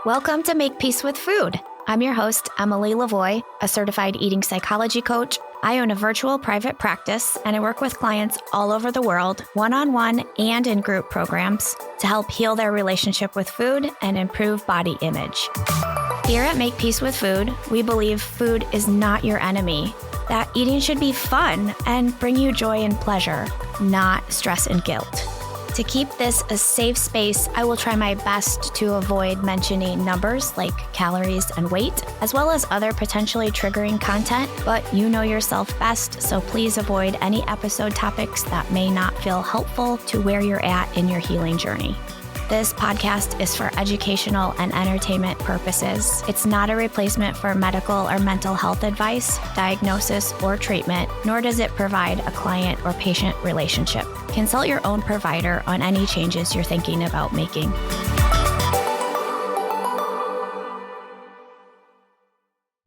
Welcome to Make Peace with Food. I'm your host, Emily LaVoie, a certified eating psychology coach. I own a virtual private practice, and I work with clients all over the world, one-on-one and in group programs, to help heal their relationship with food and improve body image. Here at Make Peace with Food, we believe food is not your enemy, that eating should be fun and bring you joy and pleasure, not stress and guilt. To keep this a safe space, I will try my best to avoid mentioning numbers like calories and weight, as well as other potentially triggering content, but you know yourself best, so please avoid any episode topics that may not feel helpful to where you're at in your healing journey. This podcast is for educational and entertainment purposes. It's not a replacement for medical or mental health advice, diagnosis, or treatment, nor does it provide a client or patient relationship. Consult your own provider on any changes you're thinking about making.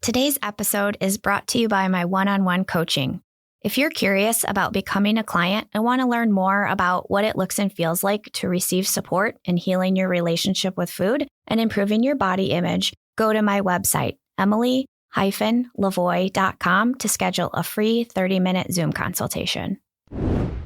Today's episode is brought to you by my one-on-one coaching. If you're curious about becoming a client and want to learn more about what it looks and feels like to receive support in healing your relationship with food and improving your body image, go to my website, emily-lavoie.com, to schedule a free 30-minute Zoom consultation.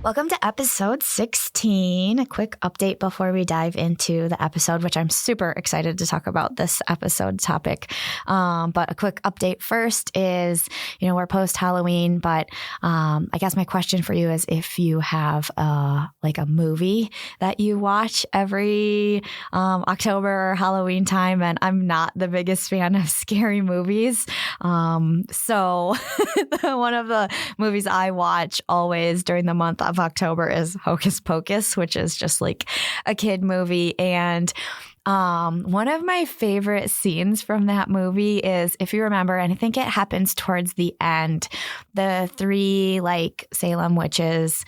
Welcome to episode 16. A quick update before we dive into the episode, which I'm super excited to talk about this episode topic. But a quick update first is, we're post-Halloween, but I guess my question for you is if you have a movie that you watch every October or Halloween time, and I'm not the biggest fan of scary movies. So one of the movies I watch always during the month of October is Hocus Pocus, which is just like a kid movie. And one of my favorite scenes from that movie is, if you remember, and I think it happens towards the end, the three Salem witches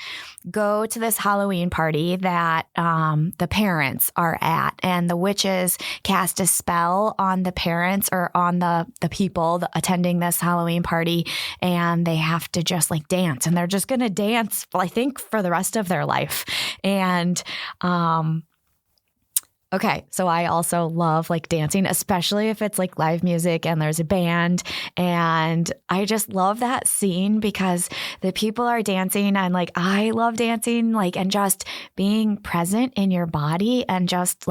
go to this Halloween party that the parents are at, and the witches cast a spell on the parents or on the people attending this Halloween party, and they have to just dance, and they're just going to dance, I think, for the rest of their life. And okay, so I also love dancing, especially if it's live music and there's a band. And I just love that scene because the people are dancing, and I love dancing, and just being present in your body and just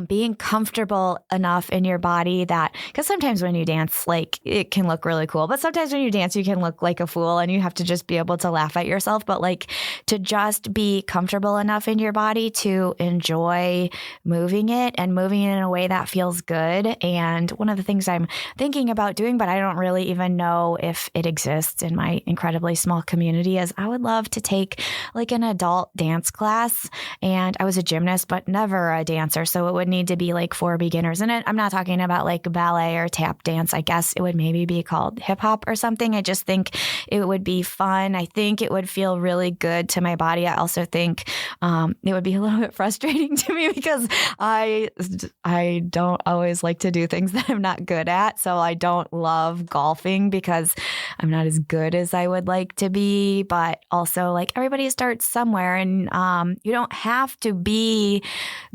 being comfortable enough in your body that, because sometimes when you dance, it can look really cool, but sometimes when you dance, you can look like a fool and you have to just be able to laugh at yourself. But to just be comfortable enough in your body to enjoy moving it and moving it in a way that feels good. And one of the things I'm thinking about doing, but I don't really even know if it exists in my incredibly small community, is I would love to take an adult dance class. And I was a gymnast, but never a dancer. So it would need to be for beginners. And I'm not talking about ballet or tap dance. I guess it would maybe be called hip hop or something. I just think it would be fun. I think it would feel really good to my body. I also think it would be a little bit frustrating to me because I don't always like to do things that I'm not good at. So I don't love golfing because I'm not as good as I would like to be. But also everybody starts somewhere, and you don't have to be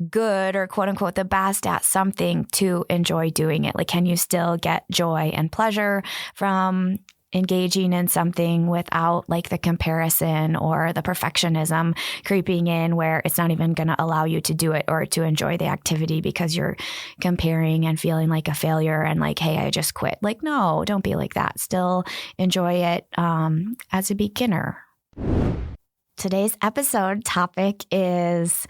good or quote unquote the best at something to enjoy doing it. Can you still get joy and pleasure from engaging in something without the comparison or the perfectionism creeping in, where it's not even going to allow you to do it or to enjoy the activity because you're comparing and feeling like a failure and hey, I just quit. No, don't be like that. Still enjoy it as a beginner. Today's episode topic is,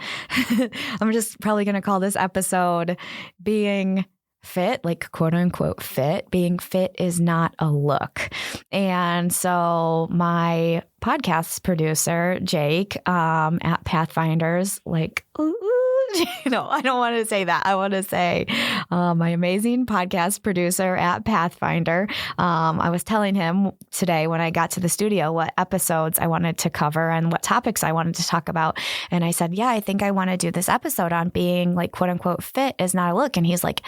I'm just probably going to call this episode being fit, quote unquote fit. Being fit is not a look. And so my podcast producer, Jake, at Pathfinders, I don't want to say that. I want to say my amazing podcast producer at Pathfinder. I was telling him today when I got to the studio what episodes I wanted to cover and what topics I wanted to talk about. And I said, yeah, I think I want to do this episode on being quote unquote fit is not a look. And he's like,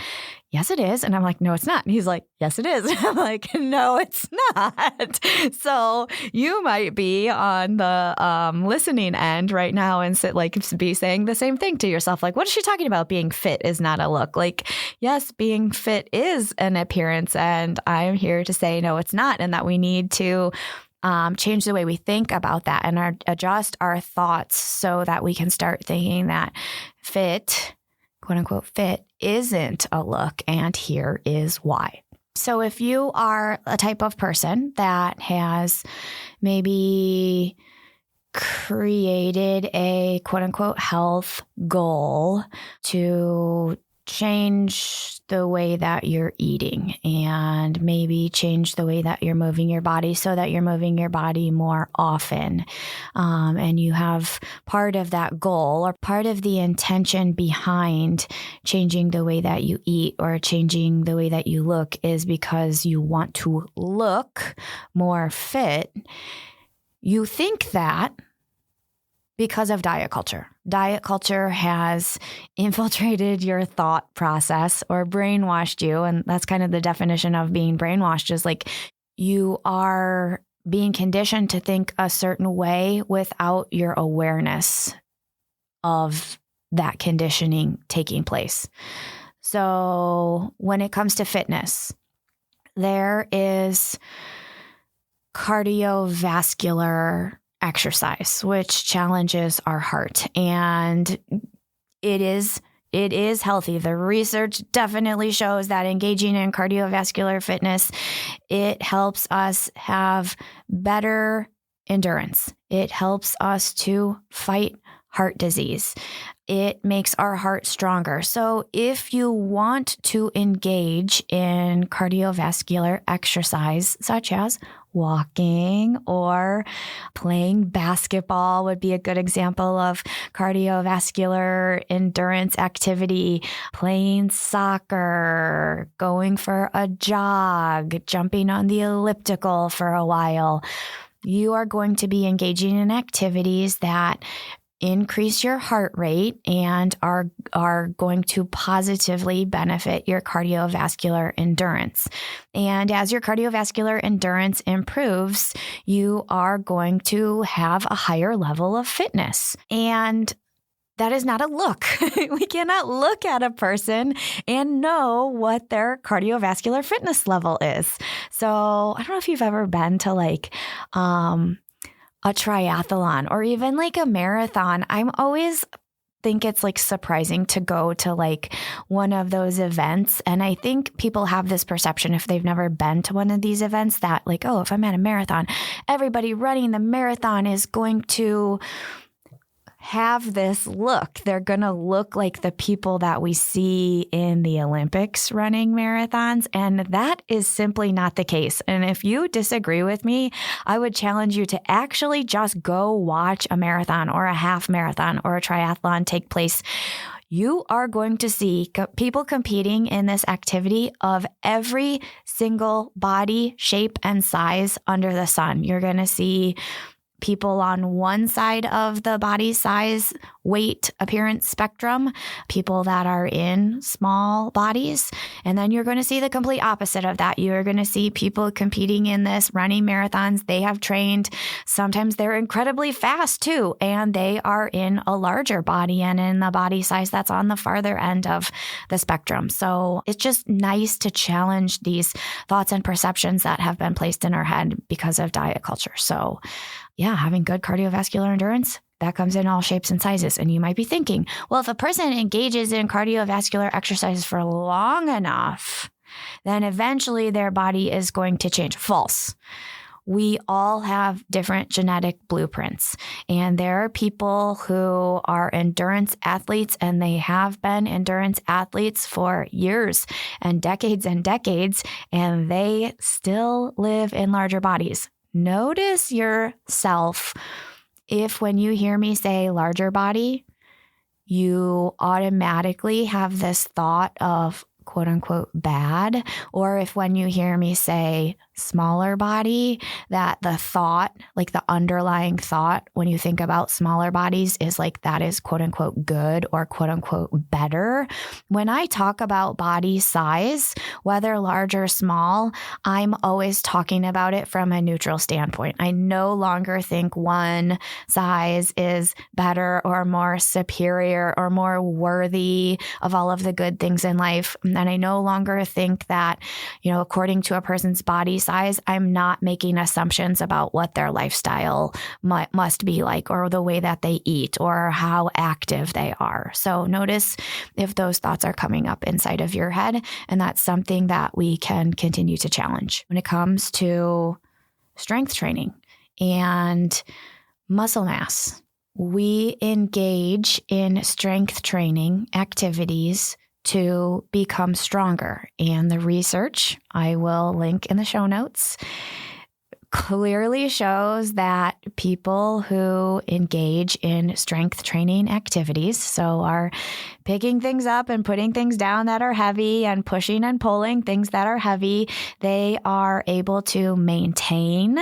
yes, it is. And I'm like, no, it's not. And he's like, yes, it is. And I'm like, no, it's not. So you might be on the listening end right now and be saying the same thing to yourself. Like, what is she talking about? Being fit is not a look. Like, yes, being fit is an appearance. And I'm here to say, no, it's not. And that we need to change the way we think about that and adjust our thoughts so that we can start thinking that fit, quote unquote, fit isn't a look. And here is why. So if you are a type of person that has maybe created a quote unquote health goal to change the way that you're eating and maybe change the way that you're moving your body so that you're moving your body more often. And you have part of that goal or part of the intention behind changing the way that you eat or changing the way that you look is because you want to look more fit. You think that because of diet culture. Diet culture has infiltrated your thought process or brainwashed you. And that's kind of the definition of being brainwashed is like you are being conditioned to think a certain way without your awareness of that conditioning taking place. So when it comes to fitness, there is cardiovascular exercise, which challenges our heart. And it is healthy. The research definitely shows that engaging in cardiovascular fitness, it helps us have better endurance. It helps us to fight heart disease. It makes our heart stronger. So if you want to engage in cardiovascular exercise, such as walking or playing basketball would be a good example of cardiovascular endurance activity, playing soccer, going for a jog, jumping on the elliptical for a while. You are going to be engaging in activities that increase your heart rate and are going to positively benefit your cardiovascular endurance. And as your cardiovascular endurance improves, you are going to have a higher level of fitness. And that is not a look. We cannot look at a person and know what their cardiovascular fitness level is. So I don't know if you've ever been to a triathlon or even like a marathon. I'm always think it's like surprising to go to like one of those events. And I think people have this perception if they've never been to one of these events that like, oh, if I'm at a marathon, everybody running the marathon is going to have this look. They're going to look like the people that we see in the Olympics running marathons. And that is simply not the case. And if you disagree with me, I would challenge you to actually just go watch a marathon or a half marathon or a triathlon take place. You are going to see people competing in this activity of every single body, shape, and size under the sun. You're going to see people on one side of the body size, weight, appearance spectrum, people that are in small bodies. And then you're going to see the complete opposite of that. You're going to see people competing in this, running marathons. They have trained. Sometimes they're incredibly fast too, and they are in a larger body and in the body size that's on the farther end of the spectrum. So it's just nice to challenge these thoughts and perceptions that have been placed in our head because of diet culture. So yeah, having good cardiovascular endurance, that comes in all shapes and sizes. And you might be thinking, well, if a person engages in cardiovascular exercises for long enough, then eventually their body is going to change. False. We all have different genetic blueprints. And there are people who are endurance athletes, and they have been endurance athletes for years and decades, and they still live in larger bodies. Notice yourself if when you hear me say larger body, you automatically have this thought of quote unquote bad, or if when you hear me say smaller body, that the thought, like the underlying thought when you think about smaller bodies is like that is quote unquote good or quote unquote better. When I talk about body size, whether large or small, I'm always talking about it from a neutral standpoint. I no longer think one size is better or more superior or more worthy of all of the good things in life. And I no longer think that, according to a person's body size, I'm not making assumptions about what their lifestyle must be like, or the way that they eat, or how active they are. So notice if those thoughts are coming up inside of your head, and that's something that we can continue to challenge. When it comes to strength training and muscle mass, we engage in strength training activities to become stronger. And the research, I will link in the show notes, clearly shows that people who engage in strength training activities, so are picking things up and putting things down that are heavy and pushing and pulling things that are heavy, they are able to maintain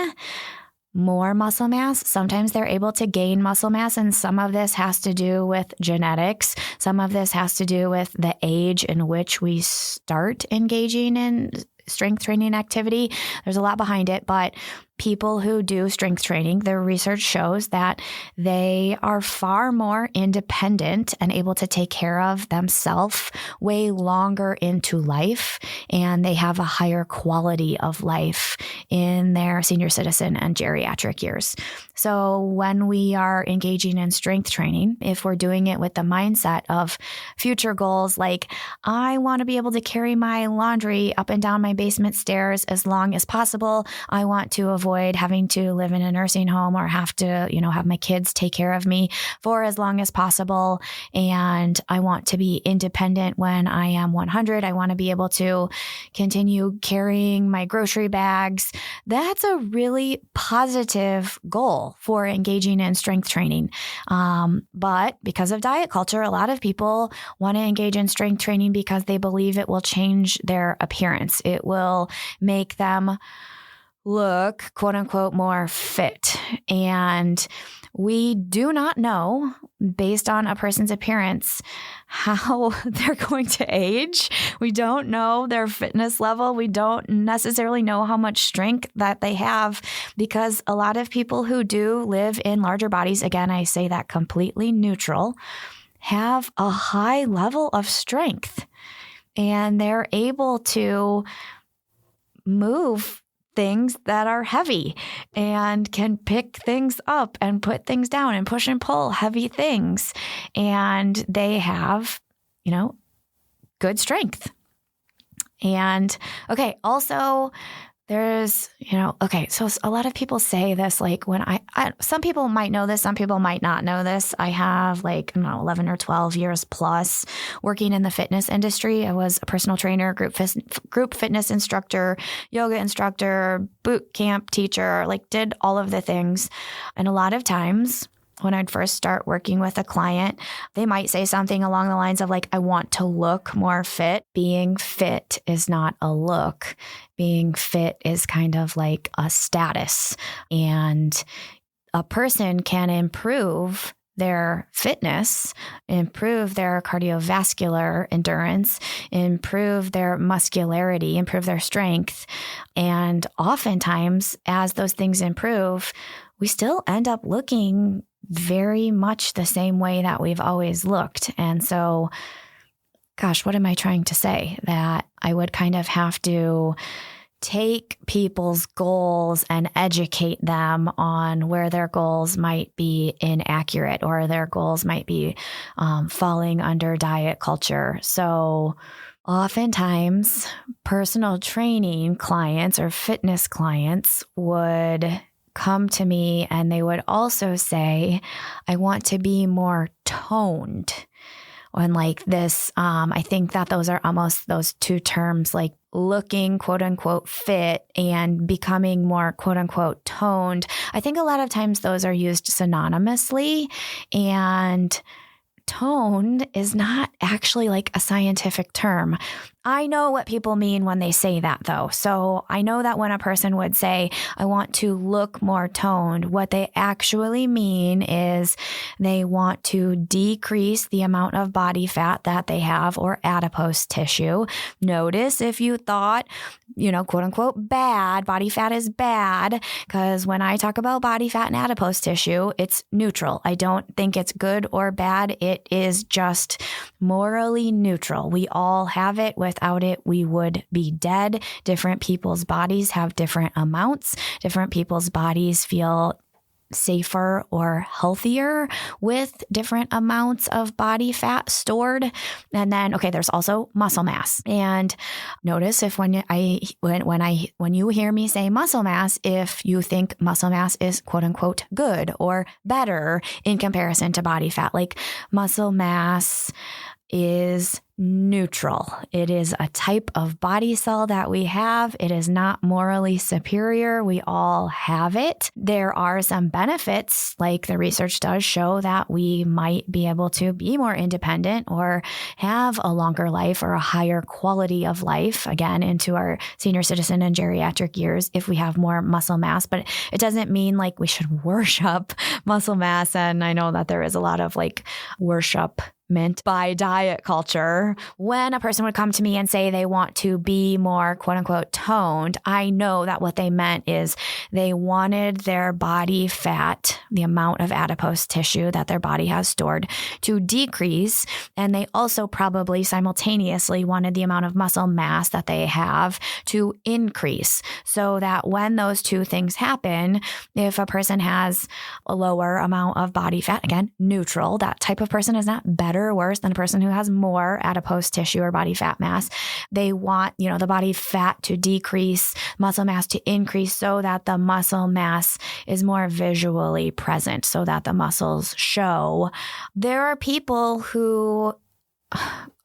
more muscle mass. Sometimes they're able to gain muscle mass, and some of this has to do with genetics. Some of this has to do with the age in which we start engaging in strength training activity. There's a lot behind it, but people who do strength training, the research shows that they are far more independent and able to take care of themselves way longer into life, and they have a higher quality of life in their senior citizen and geriatric years. So when we are engaging in strength training, if we're doing it with the mindset of future goals, like I want to be able to carry my laundry up and down my basement stairs as long as possible, I want to avoid having to live in a nursing home or have to, have my kids take care of me for as long as possible. And I want to be independent when I am 100. I want to be able to continue carrying my grocery bags. That's a really positive goal for engaging in strength training. But because of diet culture, a lot of people want to engage in strength training because they believe it will change their appearance. It will make them look, quote unquote, more fit. And we do not know, based on a person's appearance, how they're going to age. We don't know their fitness level. We don't necessarily know how much strength that they have, because a lot of people who do live in larger bodies, again, I say that completely neutral, have a high level of strength, and they're able to move things that are heavy and can pick things up and put things down and push and pull heavy things. And they have, good strength. And also there's, so a lot of people say this, like when some people might know this, some people might not know this. I have 11 or 12 years plus working in the fitness industry. I was a personal trainer, group fitness instructor, yoga instructor, boot camp teacher, did all of the things. And a lot of times when I'd first start working with a client, they might say something along the lines of I want to look more fit. Being fit is not a look. Being fit is kind of like a status. And a person can improve their fitness, improve their cardiovascular endurance, improve their muscularity, improve their strength. And oftentimes, as those things improve, we still end up looking very much the same way that we've always looked. And so, gosh, what am I trying to say? That I would kind of have to take people's goals and educate them on where their goals might be inaccurate, or their goals might be falling under diet culture. So oftentimes personal training clients or fitness clients would come to me and they would also say, I want to be more toned. And this, I think that those are almost those two terms, looking quote unquote fit and becoming more quote unquote toned. I think a lot of times those are used synonymously, and toned is not actually like a scientific term. I know what people mean when they say that though. So I know that when a person would say, I want to look more toned, what they actually mean is they want to decrease the amount of body fat that they have or adipose tissue. Notice if you thought, quote unquote, bad, body fat is bad, because when I talk about body fat and adipose tissue, it's neutral. I don't think it's good or bad. It is just morally neutral. We all have it. Without it, we would be dead. Different people's bodies have different amounts. Different people's bodies feel safer or healthier with different amounts of body fat stored. And then, there's also muscle mass. And notice if when you hear me say muscle mass, if you think muscle mass is quote unquote good or better in comparison to body fat, like muscle mass is neutral. It is a type of body cell that we have. It is not morally superior. We all have it. There are some benefits, like the research does show that we might be able to be more independent or have a longer life or a higher quality of life, again, into our senior citizen and geriatric years if we have more muscle mass. But it doesn't mean like we should worship muscle mass. And I know that there is a lot of like worship meant by diet culture. When a person would come to me and say they want to be more quote unquote toned, I know that what they meant is they wanted their body fat, the amount of adipose tissue that their body has stored, to decrease. And they also probably simultaneously wanted the amount of muscle mass that they have to increase, so that when those two things happen, if a person has a lower amount of body fat, again, neutral, that type of person is not better or worse than a person who has more adipose tissue or body fat mass. They want, the body fat to decrease, muscle mass to increase, so that the muscle mass is more visually present, so that the muscles show. There are people who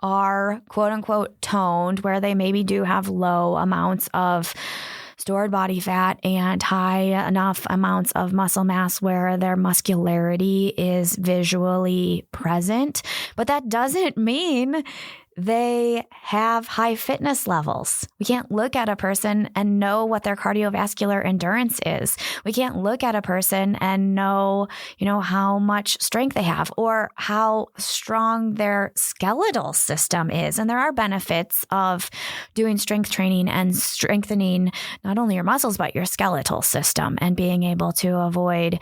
are quote unquote toned, where they maybe do have low amounts of stored body fat and high enough amounts of muscle mass where their muscularity is visually present. But that doesn't mean they have high fitness levels. We can't look at a person and know what their cardiovascular endurance is. We can't look at a person and know, how much strength they have or how strong their skeletal system is. And there are benefits of doing strength training and strengthening not only your muscles, but your skeletal system and being able to avoid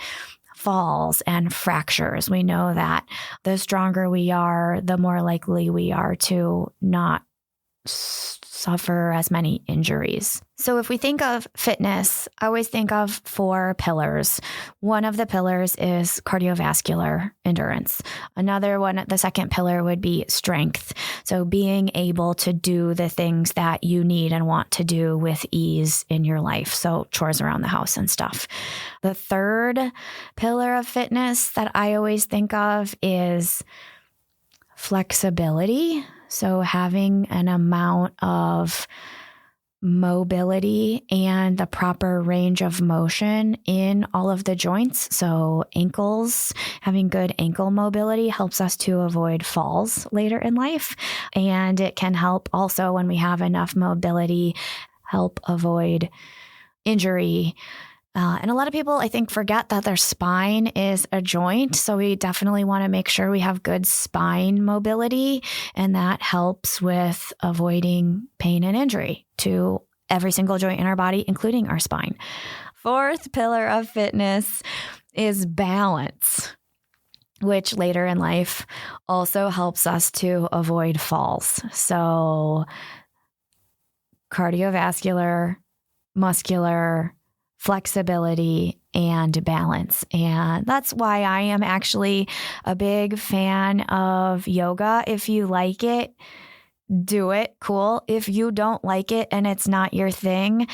falls and fractures. We know that the stronger we are, the more likely we are to not suffer as many injuries. So if we think of fitness, I always think of 4 pillars. One of the pillars is cardiovascular endurance. Another one, the second pillar, would be strength. So being able to do the things that you need and want to do with ease in your life. So chores around the house and stuff. The third pillar of fitness that I always think of is flexibility. So having an amount of mobility and the proper range of motion in all of the joints. So ankles, having good ankle mobility helps us to avoid falls later in life. And it can help also, when we have enough mobility, help avoid injury. And a lot of people, I think, forget that their spine is a joint. So we definitely want to make sure we have good spine mobility. And that helps with avoiding pain and injury to every single joint in our body, including our spine. Fourth pillar of fitness is balance, which later in life also helps us to avoid falls. So cardiovascular, muscular, flexibility, and balance. And that's why I am actually a big fan of yoga. If you like it, do it. Cool. If you don't like it and it's not your thing,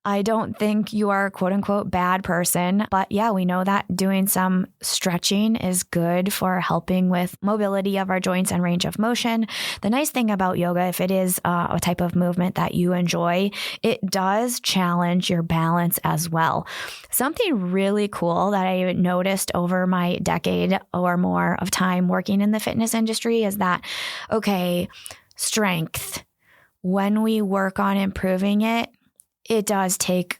I don't think you are a quote unquote bad person, but yeah, we know that doing some stretching is good for helping with mobility of our joints and range of motion. The nice thing about yoga, if it is a type of movement that you enjoy, it does challenge your balance as well. Something really cool that I noticed over my decade or more of time working in the fitness industry is that, okay, strength, when we work on improving it, it does take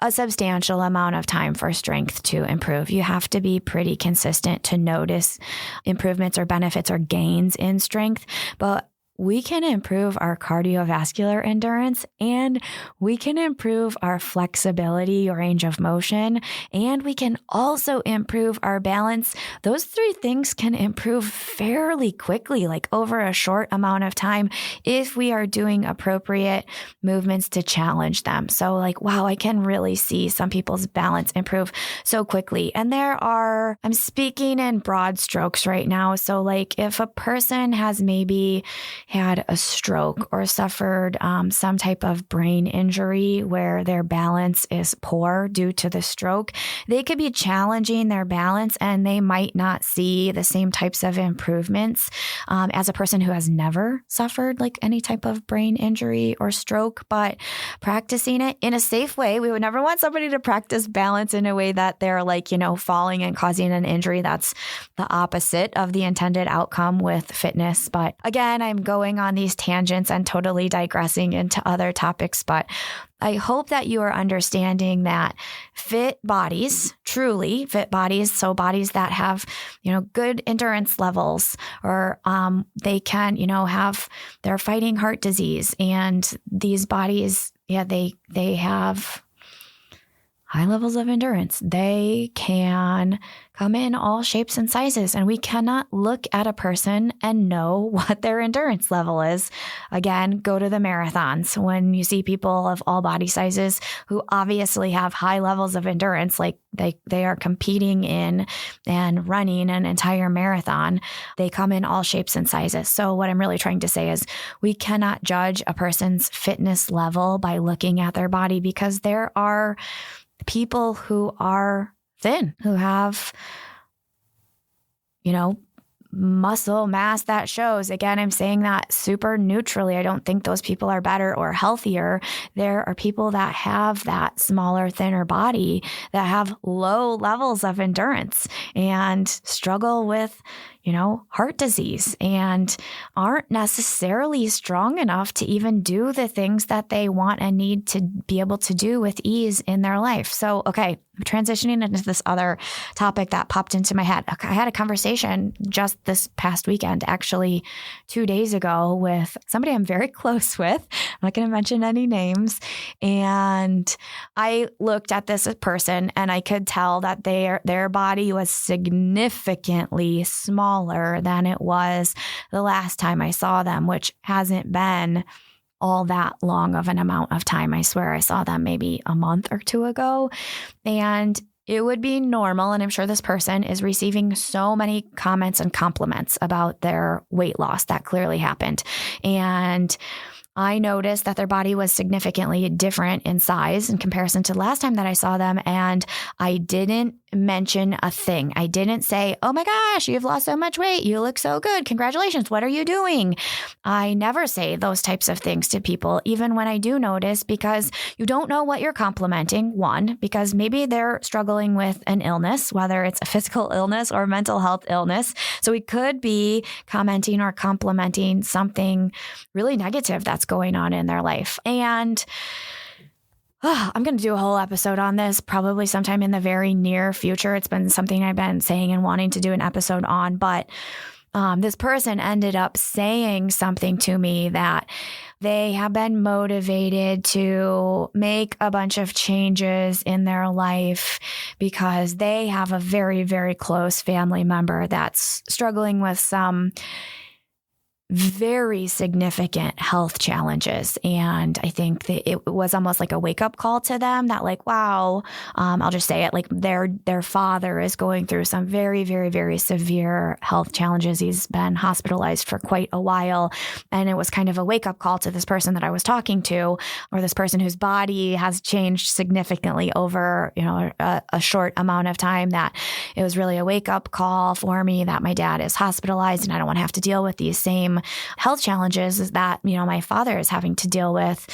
a substantial amount of time for strength to improve. You have to be pretty consistent to notice improvements or benefits or gains in strength, but we can improve our cardiovascular endurance and we can improve our flexibility or range of motion, and we can also improve our balance. Those three things can improve fairly quickly, like over a short amount of time, if we are doing appropriate movements to challenge them. So like, wow, I can really see some people's balance improve so quickly. And I'm speaking in broad strokes right now. So like if a person has maybe had a stroke or suffered some type of brain injury where their balance is poor due to the stroke, they could be challenging their balance and they might not see the same types of improvements as a person who has never suffered like any type of brain injury or stroke. But practicing it in a safe way, we would never want somebody to practice balance in a way that they're like, falling and causing an injury. That's the opposite of the intended outcome with fitness. But again, I'm going on these tangents and totally digressing into other topics, but I hope that you are understanding that fit bodies, truly fit bodies, so bodies that have, good endurance levels, or they can, they're fighting heart disease, and these bodies, they have high levels of endurance. They can come in all shapes and sizes, and we cannot look at a person and know what their endurance level is. Again, go to the marathons. When you see people of all body sizes who obviously have high levels of endurance, like they are competing in and running an entire marathon, they come in all shapes and sizes. So what I'm really trying to say is we cannot judge a person's fitness level by looking at their body, because there are people who are thin, who have, muscle mass that shows. Again, I'm saying that super neutrally. I don't think those people are better or healthier. There are people that have that smaller, thinner body that have low levels of endurance and struggle with, heart disease and aren't necessarily strong enough to even do the things that they want and need to be able to do with ease in their life. So, okay, I'm transitioning into this other topic that popped into my head. I had a conversation just this past weekend, actually 2 days ago, with somebody I'm very close with. I'm not going to mention any names. And I looked at this person and I could tell that their body was significantly smaller than it was the last time I saw them, which hasn't been all that long of an amount of time. I swear I saw them maybe a month or two ago. And it would be normal, and I'm sure this person is receiving so many comments and compliments about their weight loss that clearly happened. And I noticed that their body was significantly different in size in comparison to the last time that I saw them. And I didn't mention a thing. I didn't say, oh my gosh, you've lost so much weight. You look so good. Congratulations. What are you doing? I never say those types of things to people, even when I do notice, because you don't know what you're complimenting. One, because maybe they're struggling with an illness, whether it's a physical illness or mental health illness. So we could be commenting or complimenting something really negative that's going on in their life. And I'm going to do a whole episode on this probably sometime in the very near future. It's been something I've been saying and wanting to do an episode on, but this person ended up saying something to me that they have been motivated to make a bunch of changes in their life because they have a very, very close family member that's struggling with some very significant health challenges. And I think that it was almost like a wake up call to them that like, wow, I'll just say it, like their father is going through some very, very, very severe health challenges. He's been hospitalized for quite a while. And it was kind of a wake up call to this person that I was talking to, or this person whose body has changed significantly over, a short amount of time, that it was really a wake up call for me that my dad is hospitalized and I don't want to have to deal with these same health challenges that, my father is having to deal with.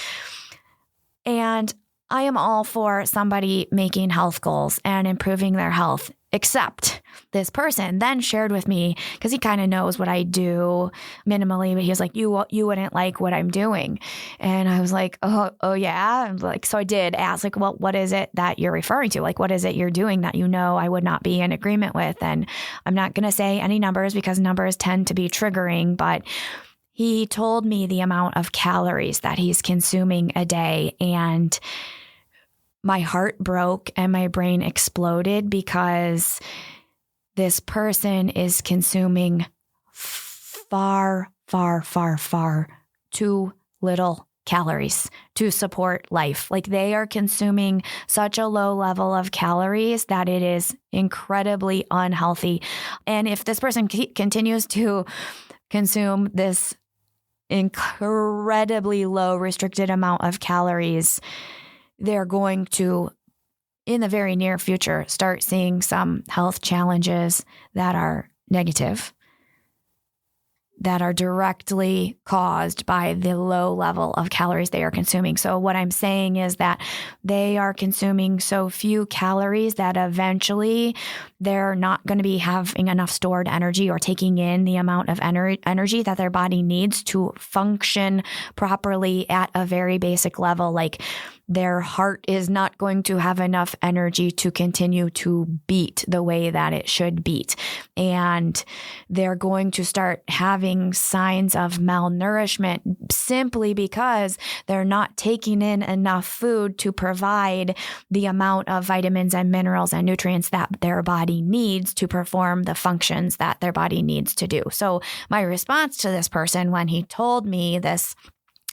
And I am all for somebody making health goals and improving their health, except this person then shared with me, because he kind of knows what I do minimally, but he was like, you wouldn't like what I'm doing. And I was like, oh yeah. And like, so I did ask, like, well, what is it that you're referring to? Like, what is it you're doing that I would not be in agreement with? And I'm not going to say any numbers because numbers tend to be triggering, but he told me the amount of calories that he's consuming a day, and my heart broke and my brain exploded because this person is consuming far, far, far, far too little calories to support life. Like they are consuming such a low level of calories that it is incredibly unhealthy. And if this person continues to consume this incredibly low restricted amount of calories, they're going to, in the very near future, start seeing some health challenges that are negative, that are directly caused by the low level of calories they are consuming. So what I'm saying is that they are consuming so few calories that eventually they're not going to be having enough stored energy or taking in the amount of energy that their body needs to function properly at a very basic level. Like their heart is not going to have enough energy to continue to beat the way that it should beat. And they're going to start having signs of malnourishment simply because they're not taking in enough food to provide the amount of vitamins and minerals and nutrients that their body needs to perform the functions that their body needs to do. So my response to this person when he told me this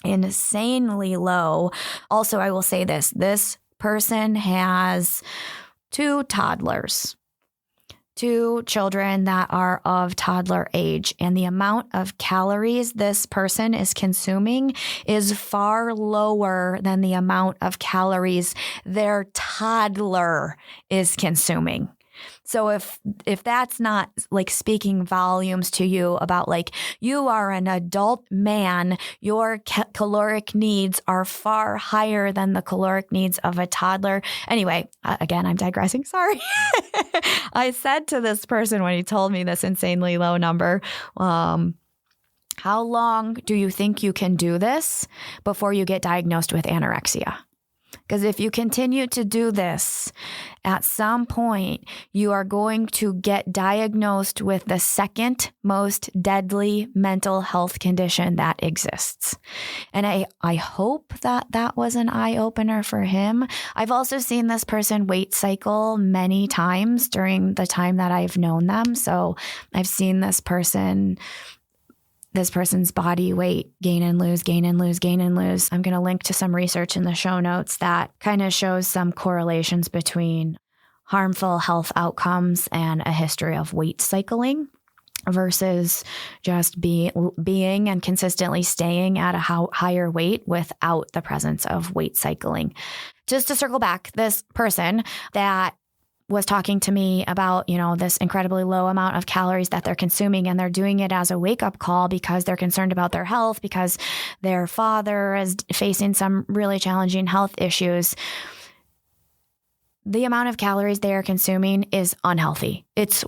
insanely low. Also, I will say this person has 2 toddlers, 2 children that are of toddler age, and the amount of calories this person is consuming is far lower than the amount of calories their toddler is consuming. So if that's not like speaking volumes to you about like you are an adult man, your caloric needs are far higher than the caloric needs of a toddler. Anyway, again, I'm digressing. Sorry. I said to this person when he told me this insanely low number, how long do you think you can do this before you get diagnosed with anorexia? Because if you continue to do this, at some point, you are going to get diagnosed with the second most deadly mental health condition that exists. And I hope that was an eye-opener for him. I've also seen this person weight cycle many times during the time that I've known them. So I've seen this person's body weight gain and lose, gain and lose, gain and lose. I'm going to link to some research in the show notes that kind of shows some correlations between harmful health outcomes and a history of weight cycling versus just being and consistently staying at a higher weight without the presence of weight cycling. Just to circle back, this person that was talking to me about, this incredibly low amount of calories that they're consuming, and they're doing it as a wake-up call because they're concerned about their health, because their father is facing some really challenging health issues. The amount of calories they are consuming is unhealthy. It's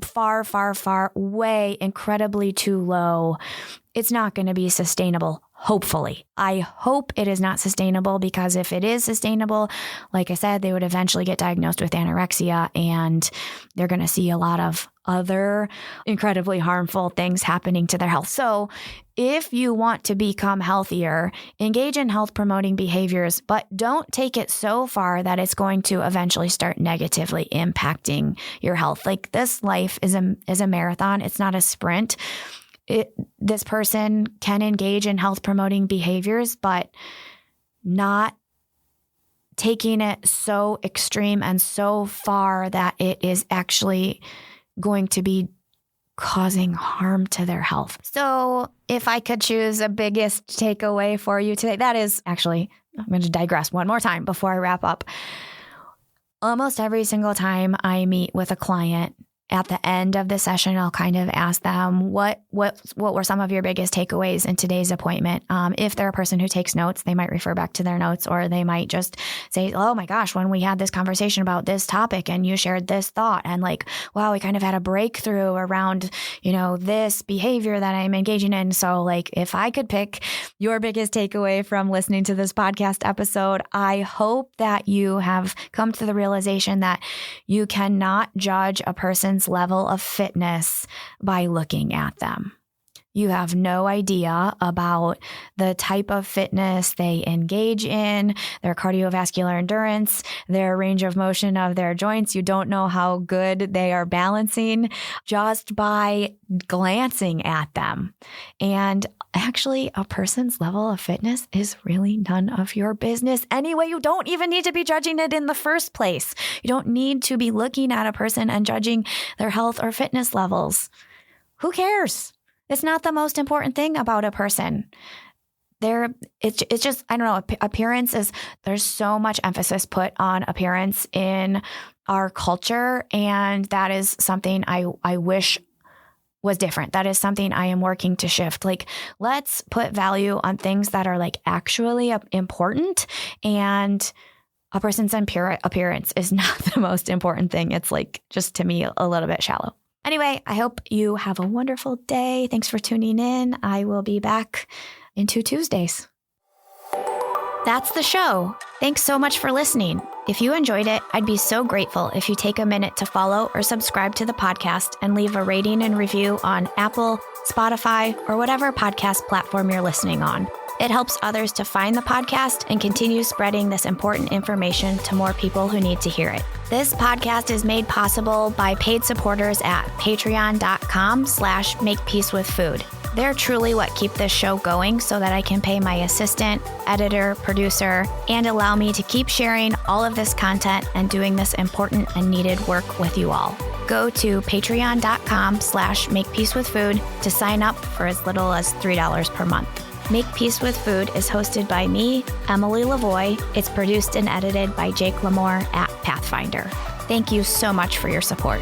far, far, far, way incredibly too low. It's not going to be sustainable. Hopefully. I hope it is not sustainable, because if it is sustainable, like I said, they would eventually get diagnosed with anorexia, and they're going to see a lot of other incredibly harmful things happening to their health. So if you want to become healthier, engage in health promoting behaviors, but don't take it so far that it's going to eventually start negatively impacting your health. Like this life is a marathon. It's not a sprint. this person can engage in health promoting behaviors, but not taking it so extreme and so far that it is actually going to be causing harm to their health. So if I could choose a biggest takeaway for you today, that is actually, I'm going to digress one more time before I wrap up. Almost every single time I meet with a client, at the end of the session, I'll kind of ask them, what were some of your biggest takeaways in today's appointment? If they're a person who takes notes, they might refer back to their notes, or they might just say, oh my gosh, when we had this conversation about this topic and you shared this thought, and like, wow, we kind of had a breakthrough around, this behavior that I'm engaging in. So like, if I could pick your biggest takeaway from listening to this podcast episode, I hope that you have come to the realization that you cannot judge a person's level of fitness by looking at them. You have no idea about the type of fitness they engage in, their cardiovascular endurance, their range of motion of their joints. You don't know how good they are balancing just by glancing at them. And actually, a person's level of fitness is really none of your business. Anyway, you don't even need to be judging it in the first place. You don't need to be looking at a person and judging their health or fitness levels. Who cares? It's not the most important thing about a person. It's just, I don't know, appearance is, there's so much emphasis put on appearance in our culture. And that is something I wish was different. That is something I am working to shift. Like, let's put value on things that are like actually important, and a person's appearance is not the most important thing. It's like, just to me, a little bit shallow. Anyway, I hope you have a wonderful day. Thanks for tuning in. I will be back in 2 Tuesdays. That's the show. Thanks so much for listening. If you enjoyed it, I'd be so grateful if you take a minute to follow or subscribe to the podcast and leave a rating and review on Apple, Spotify, or whatever podcast platform you're listening on. It helps others to find the podcast and continue spreading this important information to more people who need to hear it. This podcast is made possible by paid supporters at patreon.com/makepeacewithfood. They're truly what keep this show going so that I can pay my assistant, editor, producer, and allow me to keep sharing all of this content and doing this important and needed work with you all. Go to patreon.com/makepeacewithfood to sign up for as little as $3 per month. Make Peace with Food is hosted by me, Emily LaVoie. It's produced and edited by Jake Lamore at Pathfinder. Thank you so much for your support.